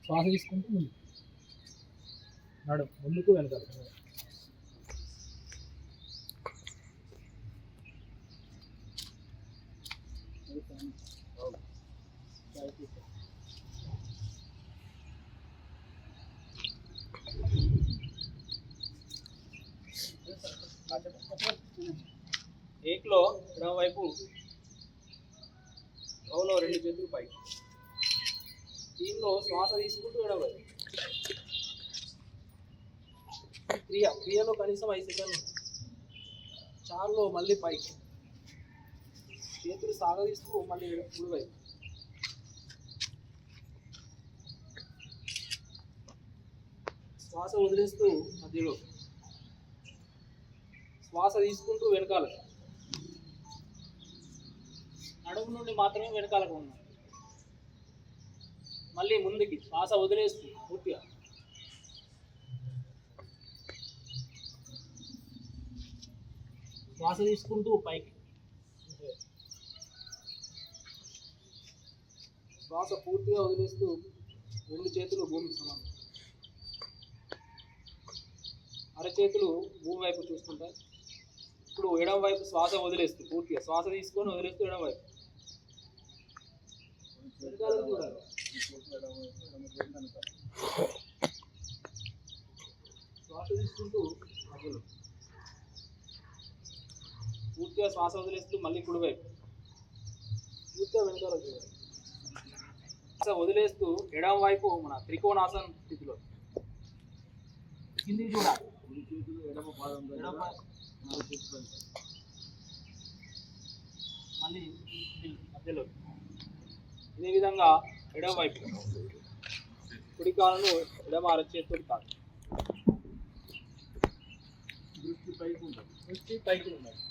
శ్వాస తీసుకుంటూ ముందు నడు ముందుకు వెనకాల. ఏక్లో ఎడమ వైపు గౌలో 2 చేతులు పైకి. దీనిలో శ్వాస తీసుకుంటూ ఎడమ వైపు. క్రియలో కనీసం 5 సెకండ్లు. చార్లో మళ్ళీ పైకి చేతులు సాగదీస్తూ మళ్ళీ కుడి వైపు. శ్వాస వదిలేస్తూ మధ్యలో. శ్వాస తీసుకుంటూ వెనకాల. నడుము నుండి మాత్రమే వెనకాలకు ఉన్నాం. మళ్ళీ ముందుకి శ్వాస వదిలేస్తూ పూర్తిగా. శ్వాస తీసుకుంటూ పైకి. శ్వాస పూర్తిగా వదిలేస్తూ 2 చేతులు భూమికి సమానం. అరచేతులు భూమి వైపు చూస్తుంటాయి. ఇప్పుడు ఎడమ వైపు శ్వాస వదిలేస్తూ పూర్తిగా శ్వాస తీసుకొని వదిలేస్తూ ఎడమ వైపు. శ్వాస తీసుకుంటూ మధ్యలో పూర్తిగా శ్వాస వదిలేస్తూ మళ్ళీ కుడివైపు పూర్తిగా వెనకాల చూడాలి. శ్వాస వదిలేస్తూ ఎడమ వైపు మన త్రికోణాసన స్థితిలో కిందికి చూడాలి. మళ్ళీ మధ్యలో ఇదే విధంగా ఎడమ వైపు కుడి కాలను ఎడమ అరచేతుడు కాదు. దృష్టి పైకి ఉంటుంది. దృష్టి పైకి ఉండాలి.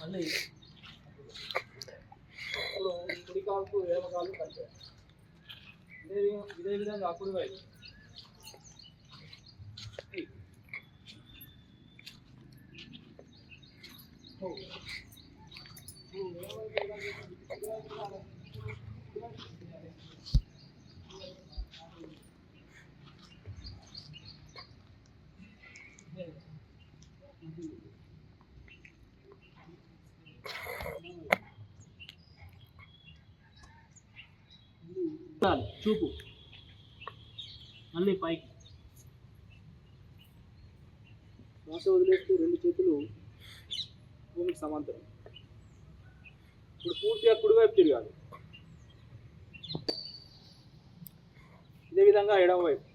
మళ్ళీ ఇప్పుడు కుడి కాలుకు ఎడమ కాలు కలిపారు. ఇదే విధంగా కుడి వైపు. చూపు మళ్ళీ పైకి. శ్వాస వదిలేస్తూ 2 చేతులు భూమికి సమాంతరం. ఇప్పుడు పూర్తిగా కుడివైపు తిరగాలి. ఇదే విధంగా ఎడమ వైపు.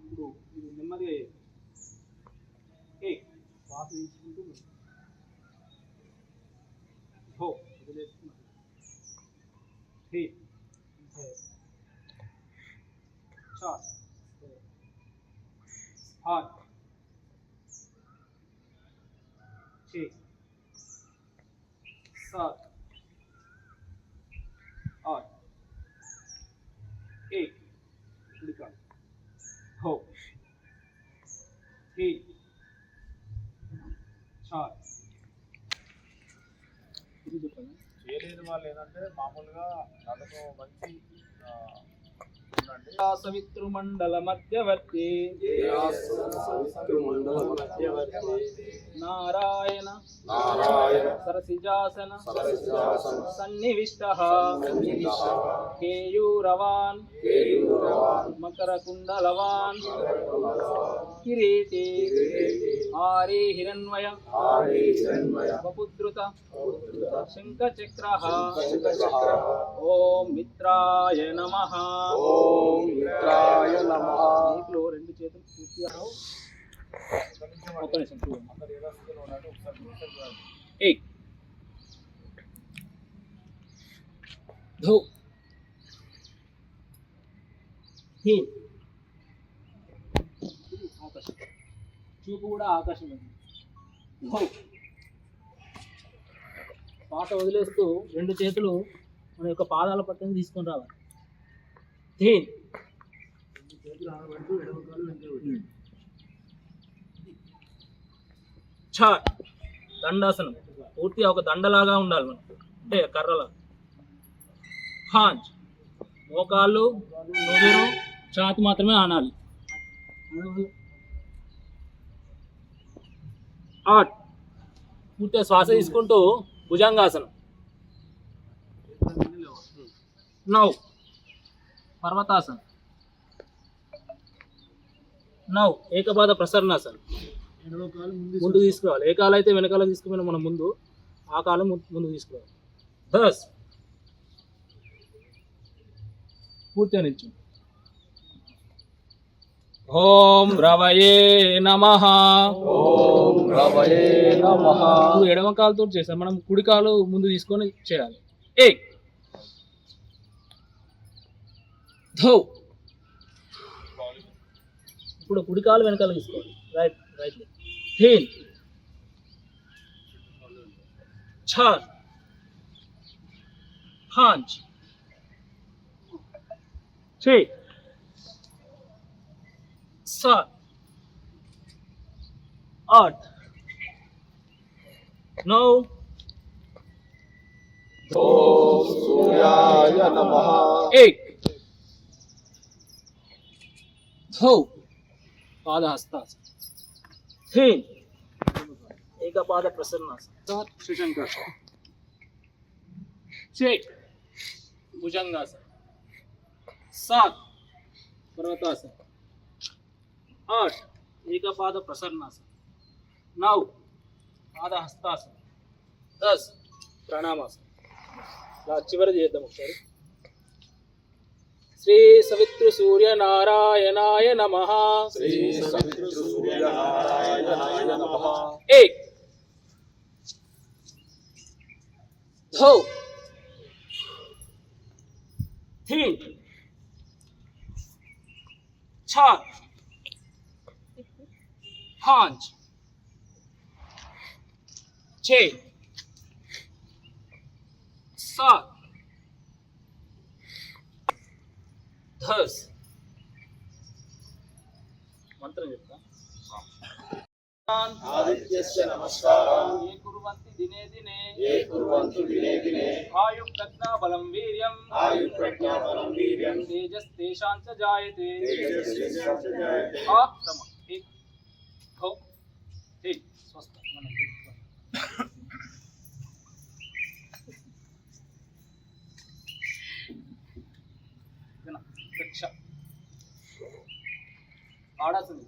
ఇప్పుడు ఇది నెమ్మదిగా శ్వాస తీసుకుంటూ హో వదిలేస్తున్నారు. చేయలేని వాళ్ళు ఏంటంటే మామూలుగా నడుము మంచి సవితృమండల మధ్యవర్తి నారాయణ సరసిజాసన సన్నివిష్టః కేయూరవాన్ మకరకుండలవాన్ కిరీటి ఆరే హిరణ్మయ వపుద్రుత శంఖచక్రః ఓం మిత్రాయ నమః. నీటిలో 2 చేతులు పూర్తిగా ఒక నిమిషం చూపు కూడా ఆకాశం. శ్వాస వదిలేస్తూ రెండు చేతులు మన యొక్క పాదాల పక్కన తీసుకొని రావాలి. ధీన్. ఛ. దండాసనం. పూర్తిగా ఒక దండలాగా ఉండాలి మనకు, అంటే కర్రలా. హాంజ్. మోకాళ్ళు, నుదురు, ఛాతి మాత్రమే ఆనాలి. ఆట్. పూర్తిగా శ్వాస తీసుకుంటూ భుజంగాసనం. నౌ. పర్వతాసనం. నౌ. ఏకపాద ప్రసరణాసనం. ముందు తీసుకురావాలి. ఏ కాలు అయితే వెనకాల తీసుకుపోయినా మనం ముందు, ఆ కాలం ముందు తీసుకురావాలి. దస్. పూర్తిగా నిల్చు. ఓం రవయే నమః. ఓం రవయే నమః. ఇప్పుడు ఎడమ కాలుతో చేస్తాం, మనం కుడి కాలు ముందు తీసుకొని చేయాలి. ఏక్. ధౌ. ఇప్పుడు కుడి కాలు వెనకాల తీసుకోవాలి. Right right. ధీన్. ఛార్. పాంచ్. ఛే. सात, आठ, 9. ఓం సూర్యాయ నమః. 1. धौ. पादहस्तासन. 3. एकपाद प्रसन्नासन. 7. त्रिशंकासन. 6. भुजंगासन. 7. पर्वतासन. 8. एकपाद प्रसन्नासन. 9. पादहस्तासन. 10. ప్రాణామాసనం. చివరి చేద్దాం ఒకసారి. శ్రీ సవితృ సూర్య నారాయణాయ నమః. శ్రీ సవితృ సూర్య నారాయణాయ నమః. 1. धौ. 3. 4. 5. 6. 7. 10. మంత్రం చెప్తా. ఆదిత్యస్య నమస్కారం. ఏ కుర్వంతి దినే దినే. ఏ కుర్వంతు దినే దినే. ఆయు ప్రజ్ఞా బలం వీర్యం. ఆయు ప్రజ్ఞా బలం వీర్యం. తేజస్ తేషాం చ జాయతే. తేజస్యేషాం చ జాయతే. సమ. एक धौ. 3. స్వస్థ. మనం రక్ష. ఆడాల్సింది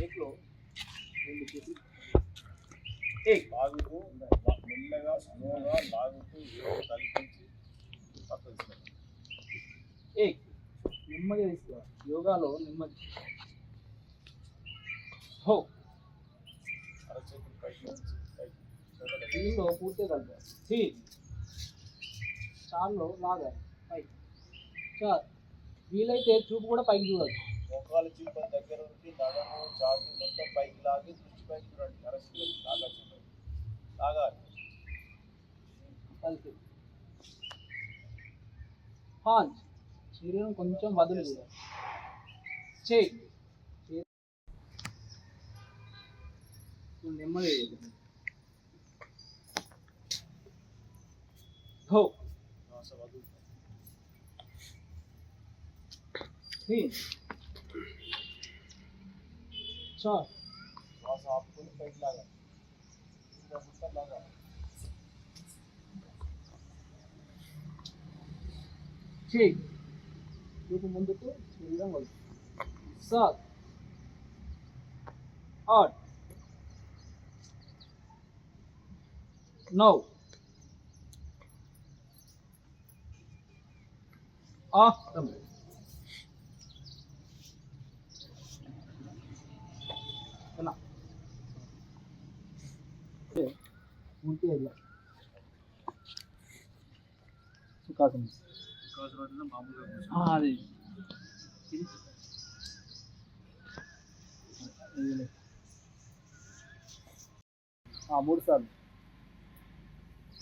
ఏక్లో 2 చేతులు. లాగుతూ మెల్లగా స్లోగా లాగుతూ ఏదో కల్పించి పక్కకు తీసుకెళ్ళాలి. ఏక్. నెమ్మదిగా తీసుకోవాలి. యోగాలో నెమ్మది. హో. అరచేతులు పైకి నుంచి పైకి. దీనిలో పూర్తిగా కలిపాలి. 3. చార్లో లాగాలి పైకి. 4. వీలైతే చూపు కూడా పైకి చూడచ్చు. మోకాలు చిప్ప దగ్గర ఉండి నడము ఛాతీ మొత్తం పైకి లాగి దృష్టి పైకి చూడండి. అరచేతులు లాగాలి. కలిసి. హాంజ్. శరీరం కొంచెం వదులు చేయాలి. చేయి. నెమ్మది. ధో. శ్వాస వదులు. 3. 4. శ్వాస ఆపుకొని పైకి లాగాలి. ఇంకా మొత్తం లాగాలి. చేయి. చూపు ముందుకు, శరీరం వదులు. 7. 8. 9. పూర్తిగా ఇలా సుఖాసనం. మామూలుగా అది మూడు సార్లు.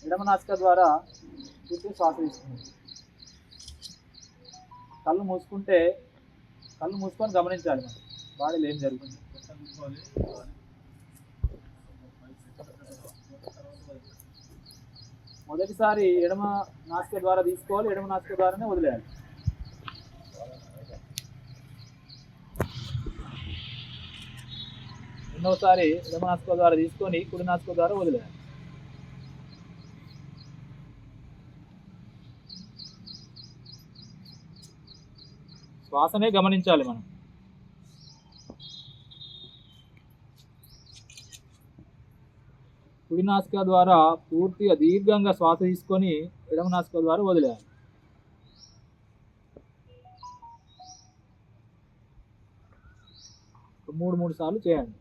ఎడమ నాసిక ద్వారా పూర్తిగా శ్వాస తీసుకుంది. కళ్ళు మూసుకొని గమనించాలి మనం బాడీలో ఏం జరుగుతుంది. మొదటిసారి ఎడమ నాసిక ద్వారా తీసుకోవాలి, ఎడమ నాసిక ద్వారానే వదిలేయాలి. రెండవసారి ఎడమ నాసిక ద్వారా తీసుకొని కుడి నాసిక ద్వారా వదిలేయాలి. శ్వాసనే గమనించాలి మనం. కుడి నాసిక ద్వారా పూర్తిగా దీర్ఘంగా శ్వాస తీసుకొని ఎడమ నాసిక ద్వారా వదిలేయాలి. మూడు సార్లు చేయండి.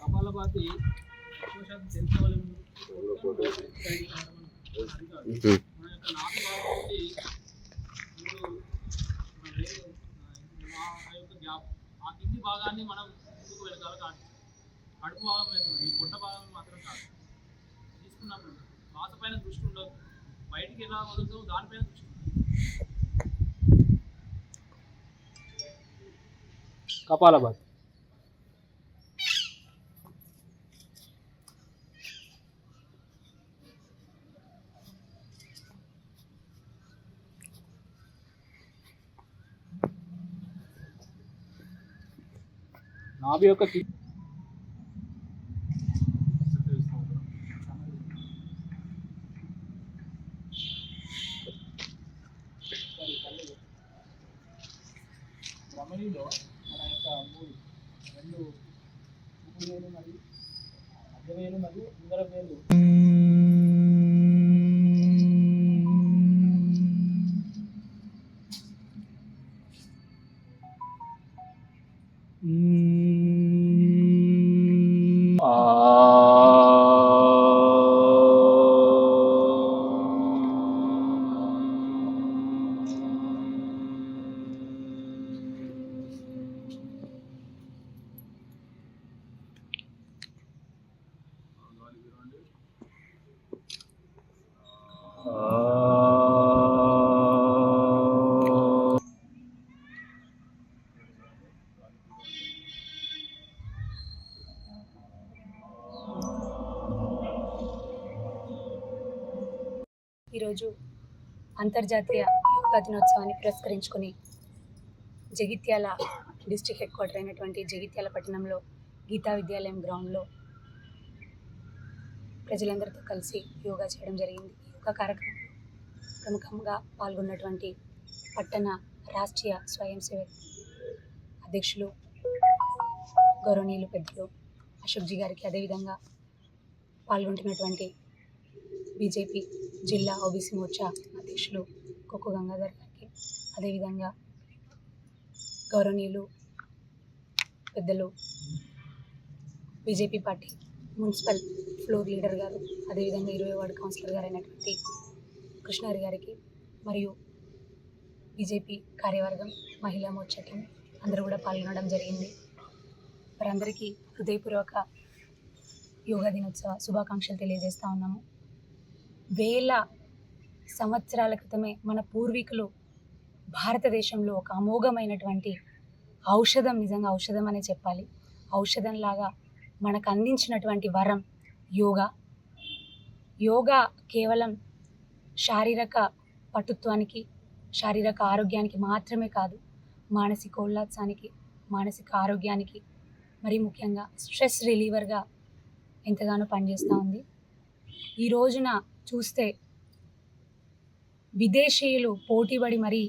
కపాలభాతి ఎక్కువ శాతం తెలిసిన వాళ్ళు మన యొక్క నాభి భాగం నుండి ఆ కింది భాగాన్ని మనం ముందుకు వెళ్ళగాలి. కాదు కడుపు భాగం లేదు, ఈ పొట్ట భాగం మాత్రం కాదు. తీసుకున్నప్పుడు శ్వాస పైన దృష్టి ఉండదు, బయటికి ఎలా వదులుతామో దానిపైన దృష్టి ఉండదు. కపాలభాతి. నాభి యొక్క భ్రమణిలో మన యొక్క రెండు వేలు మరియు మధ్య వేలు మరియు ఉంగర వేలు ఈరోజు అంతర్జాతీయ యోగా దినోత్సవాన్ని పురస్కరించుకొని జగిత్యాల డిస్ట్రిక్ట్ హెడ్ క్వార్టర్ అయినటువంటి జగిత్యాల పట్టణంలో గీతా విద్యాలయం గ్రౌండ్లో ప్రజలందరితో కలిసి యోగా చేయడం జరిగింది. యోగా కార్యక్రమంలో ప్రముఖంగా పాల్గొన్నటువంటి పట్టణ రాష్ట్రీయ స్వయం సేవక్ అధ్యక్షులు గౌరవనీయులు పెద్దలు అశోక్జీ గారికి, అదేవిధంగా పాల్గొంటున్నటువంటి బీజేపీ జిల్లా ఓబీసీ మోర్చా అధ్యక్షులు కొక్కు గంగాధర్ గారికి, అదేవిధంగా గౌరవనీయులు పెద్దలు BJP party municipal floor leader గారు, అదేవిధంగా 20వ వార్డు కౌన్సిలర్ గారు అయినటువంటి కృష్ణారి గారికి, మరియు బీజేపీ కార్యవర్గం మహిళా మోర్చా టీం అందరూ కూడా పాల్గొనడం జరిగింది. వారందరికీ హృదయపూర్వక యోగా దినోత్సవ శుభాకాంక్షలు తెలియజేస్తూ ఉన్నాము. వేల సంవత్సరాల క్రితమే మన పూర్వీకులు భారతదేశంలో ఒక అమోఘమైనటువంటి ఔషధం, నిజంగా ఔషధం అనే చెప్పాలి, ఔషధంలాగా మనకు అందించినటువంటి వరం యోగా. యోగా కేవలం శారీరక పటుత్వానికి, శారీరక ఆరోగ్యానికి మాత్రమే కాదు, మానసిక ఉల్లాసానికి, మానసిక ఆరోగ్యానికి, మరి ముఖ్యంగా స్ట్రెస్ రిలీవర్గా ఎంతగానో పనిచేస్తూ ఉంది. ఈ రోజున చూస్తే విదేశీయులు పోటీపడి మరీ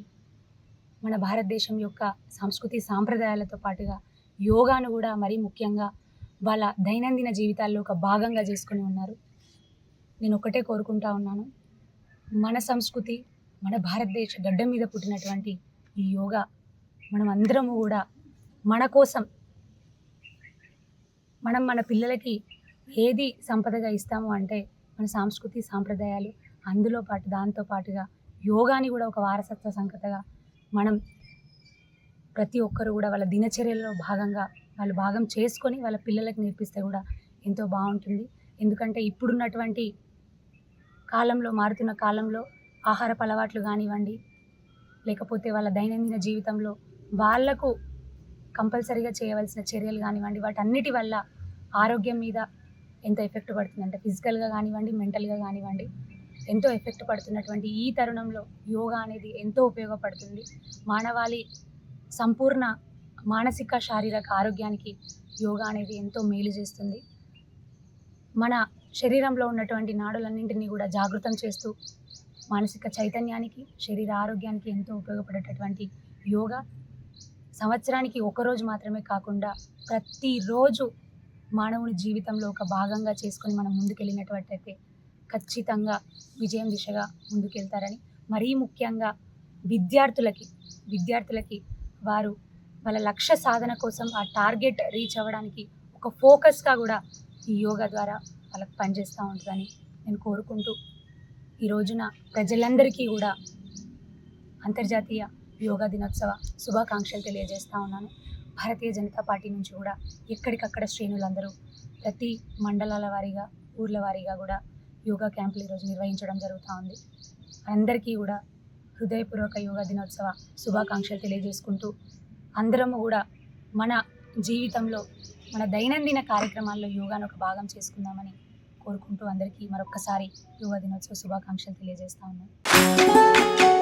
మన భారతదేశం యొక్క సంస్కృతి సాంప్రదాయాలతో పాటుగా యోగాను కూడా మరీ ముఖ్యంగా వాళ్ళ దైనందిన జీవితాల్లో ఒక భాగంగా చేసుకొని ఉన్నారు. నేను ఒకటే కోరుకుంటా ఉన్నాను, మన సంస్కృతి, మన భారతదేశ గడ్డ మీద పుట్టినటువంటి ఈ యోగా మనం అందరము కూడా మన కోసం, మనం మన పిల్లలకి ఏది సంపదగా ఇస్తాము అంటే మన సంస్కృతి సాంప్రదాయాలు, అందులో పాటు దాంతో పాటుగా యోగాని కూడా ఒక వారసత్వ సంపదగా మనం ప్రతి ఒక్కరు కూడా వాళ్ళ దినచర్యలో భాగంగా వాళ్ళు భాగం చేసుకొని వాళ్ళ పిల్లలకు నేర్పిస్తే కూడా ఎంతో బాగుంటుంది. ఎందుకంటే ఇప్పుడున్నటువంటి కాలంలో, మారుతున్న కాలంలో ఆహారపు అలవాట్లు కానివ్వండి, లేకపోతే వాళ్ళ దైనందిన జీవితంలో వాళ్లకు కంపల్సరీగా చేయవలసిన చర్యలు కానివ్వండి, వాటన్నిటి వల్ల ఆరోగ్యం మీద ఎంత ఎఫెక్ట్ పడుతుందంటే ఫిజికల్గా కానివ్వండి, మెంటల్గా కానివ్వండి, ఎంతో ఎఫెక్ట్ పడుతున్నటువంటి ఈ తరుణంలో యోగా అనేది ఎంతో ఉపయోగపడుతుంది. మానవాళి సంపూర్ణ మానసిక శారీరక ఆరోగ్యానికి యోగా అనేది ఎంతో మేలు చేస్తుంది. మన శరీరంలో ఉన్నటువంటి నాడులన్నింటినీ కూడా జాగృతం చేస్తూ మానసిక చైతన్యానికి, శరీర ఆరోగ్యానికి ఎంతో ఉపయోగపడేటటువంటి యోగా సంవత్సరానికి ఒకరోజు మాత్రమే కాకుండా ప్రతిరోజు మానవుని జీవితంలో ఒక భాగంగా చేసుకొని మనం ముందుకెళ్ళినట్లయితే ఖచ్చితంగా విజయం దిశగా ముందుకెళ్తారని, మరీ ముఖ్యంగా విద్యార్థులకి వారు వాళ్ళ లక్ష్య సాధన కోసం ఆ టార్గెట్ రీచ్ అవ్వడానికి ఒక ఫోకస్గా కూడా ఈ యోగా ద్వారా వాళ్ళకి పనిచేస్తూ ఉంటుందని నేను కోరుకుంటూ ఈ రోజున ప్రజలందరికీ కూడా అంతర్జాతీయ యోగా దినోత్సవ శుభాకాంక్షలు తెలియజేస్తూ ఉన్నాను. భారతీయ జనతా పార్టీ నుంచి కూడా ఎక్కడికక్కడ శ్రేణులందరూ ప్రతి మండలాల వారీగా, ఊర్ల వారీగా కూడా యోగా క్యాంపులు ఈరోజు నిర్వహించడం జరుగుతూ ఉంది. అందరికీ కూడా హృదయపూర్వక యోగా దినోత్సవ శుభాకాంక్షలు తెలియజేసుకుంటూ అందరము కూడా మన జీవితంలో, మన దైనందిన కార్యక్రమాల్లో యోగాను ఒక భాగం చేసుకుందామని కోరుకుంటూ అందరికీ మరొక్కసారి యోగా దినోత్సవ శుభాకాంక్షలు తెలియజేస్తా ఉన్నాను.